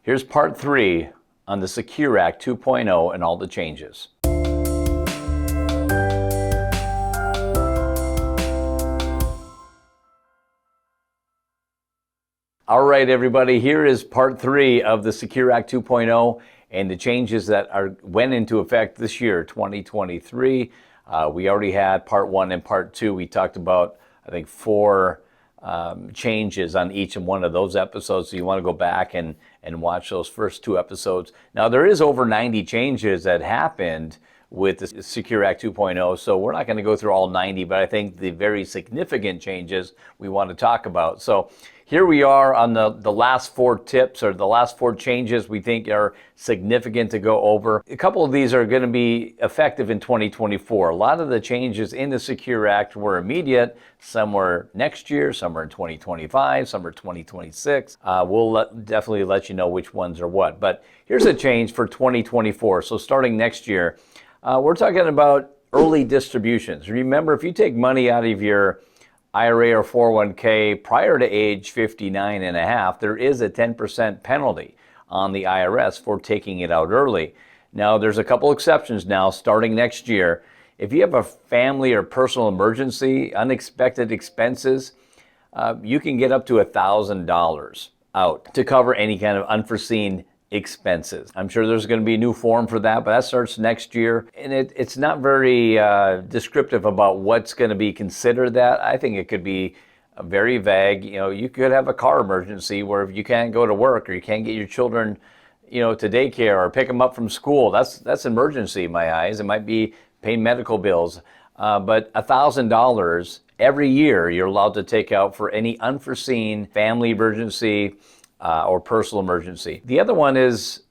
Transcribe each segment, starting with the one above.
Here's part 3 on the Secure Act 2.0 and all the changes. All right, everybody, here is part 3 of the Secure Act 2.0 and the changes that went into effect this year, 2023. We already had part 1 and part 2. We talked about, I think, 4 changes on each and one of those episodes. So you want to go back and watch those first 2 episodes. Now, there is over 90 changes that happened with the Secure Act 2.0, so we're not going to go through all 90, but I think the very significant changes we want to talk about. So here we are on the last 4 tips, or the last 4 changes we think are significant to go over. A couple of these are going to be effective in 2024. A lot of the changes in the Secure Act were immediate. Some were next year, some are in 2025, some are 2026. We'll definitely let you know which ones are what. But here's a change for 2024. So starting next year, we're talking about early distributions. Remember, if you take money out of your IRA or 401k prior to age 59 and a half, there is a 10% penalty on the IRS for taking it out early. Now, there's a couple exceptions now starting next year. If you have a family or personal emergency, unexpected expenses, you can get up to $1,000 out to cover any kind of unforeseen expenses. I'm sure there's going to be a new form for that, but that starts next year. And it's not very descriptive about what's going to be considered that. I think it could be very vague. You know, you could have a car emergency where if you can't go to work or you can't get your children, to daycare or pick them up from school. That's emergency in my eyes. It might be paying medical bills. But $1,000 every year you're allowed to take out for any unforeseen family emergency, or personal emergency. The other one is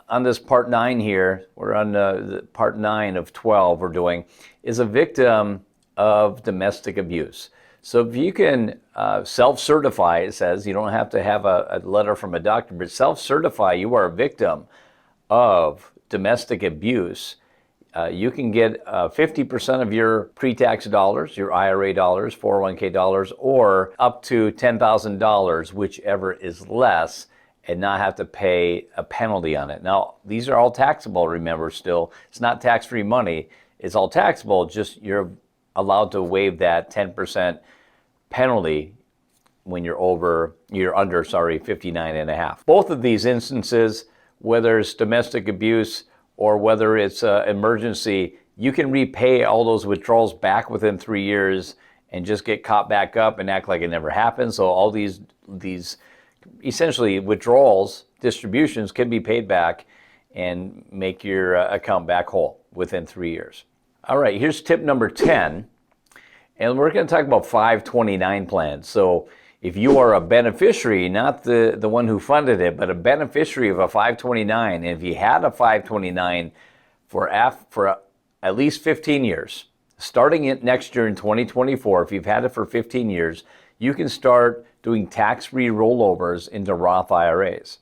on this part 9 here, we're on the part 9 of 12 we're doing, is a victim of domestic abuse. So if you can self-certify, it says, you don't have to have a letter from a doctor, but self-certify you are a victim of domestic abuse, you can get 50% of your pre-tax dollars, your IRA dollars, 401k dollars, or up to $10,000, whichever is less, and not have to pay a penalty on it. Now, these are all taxable, remember, still. It's not tax-free money. It's all taxable, just you're allowed to waive that 10% penalty when you're under 59 and a half. Both of these instances, whether it's domestic abuse or whether it's emergency, you can repay all those withdrawals back within 3 years and just get caught back up and act like it never happened. So all these essentially withdrawals, distributions can be paid back and make your account back whole within 3 years. All right, here's tip number 10. And we're going to talk about 529 plans. So if you are a beneficiary, not the one who funded it, but a beneficiary of a 529, and if you had a 529 for at least 15 years, starting it next year in 2024, if you've had it for 15 years, you can start doing tax-free rollovers into Roth IRAs,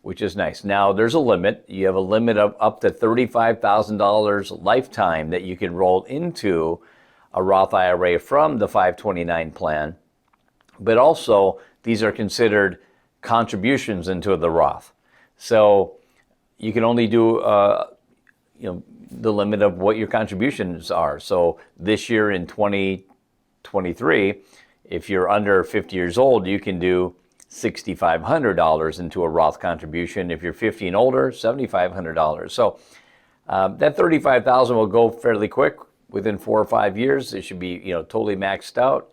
which is nice. Now, there's a limit. You have a limit of up to $35,000 lifetime that you can roll into a Roth IRA from the 529 plan. But also, these are considered contributions into the Roth. So you can only do, the limit of what your contributions are. So this year in 2023, if you're under 50 years old, you can do $6,500 into a Roth contribution. If you're 50 and older, $7,500. So that $35,000 will go fairly quick. Within 4 or 5 years, it should be, totally maxed out.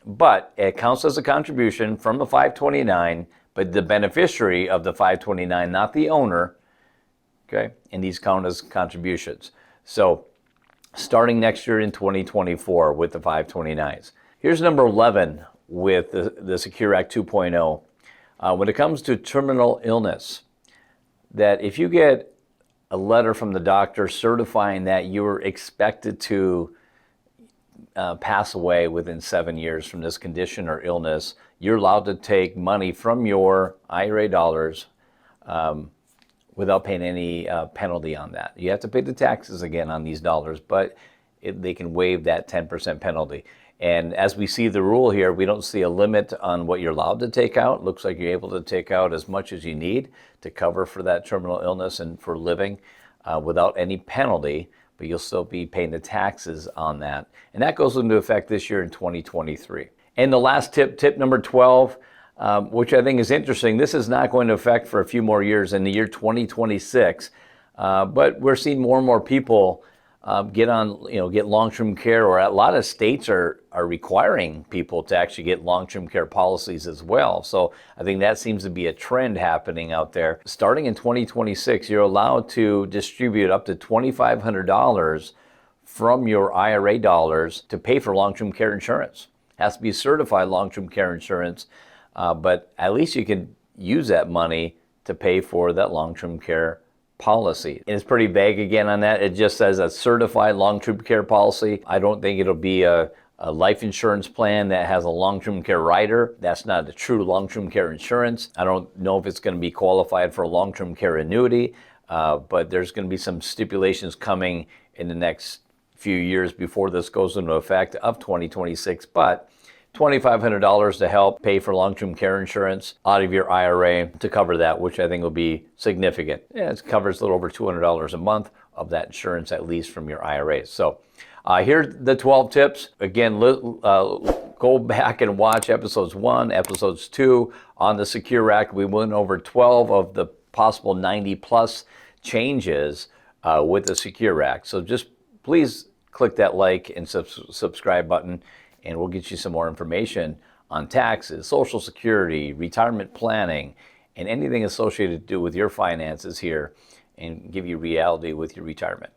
But it counts as a contribution from the 529, but the beneficiary of the 529, not the owner, okay? And these count as contributions. So starting next year in 2024 with the 529s. Here's number 11 with the Secure Act 2.0. When it comes to terminal illness, that if you get a letter from the doctor certifying that you're expected to pass away within 7 years from this condition or illness, you're allowed to take money from your IRA dollars without paying any penalty on that. You have to pay the taxes again on these dollars, but they can waive that 10% penalty. And as we see the rule here, we don't see a limit on what you're allowed to take out. Looks like you're able to take out as much as you need to cover for that terminal illness and for living without any penalty, but you'll still be paying the taxes on that. And that goes into effect this year in 2023. And the last tip, tip number 12, which I think is interesting. This is not going to affect for a few more years in the year 2026, but we're seeing more and more people get long-term care, or a lot of states are requiring people to actually get long-term care policies as well. So I think that seems to be a trend happening out there. Starting in 2026, you're allowed to distribute up to $2,500 from your IRA dollars to pay for long-term care insurance. It has to be certified long-term care insurance, but at least you can use that money to pay for that long-term care policy. And it's pretty vague again on that. It just says a certified long-term care policy. I don't think it'll be a life insurance plan that has a long-term care rider. That's not a true long-term care insurance. I don't know if it's going to be qualified for a long-term care annuity, but there's going to be some stipulations coming in the next few years before this goes into effect of 2026. But $2,500 to help pay for long-term care insurance out of your IRA to cover that, which I think will be significant. Yeah, it covers a little over $200 a month of that insurance, at least from your IRA. So here's the 12 tips. Again, go back and watch episodes 1, episodes 2 on the Secure Act. We went over 12 of the possible 90 plus changes with the Secure Act. So just please click that like and subscribe button, and we'll get you some more information on taxes, Social Security, retirement planning, and anything associated to do with your finances here, and give you reality with your retirement.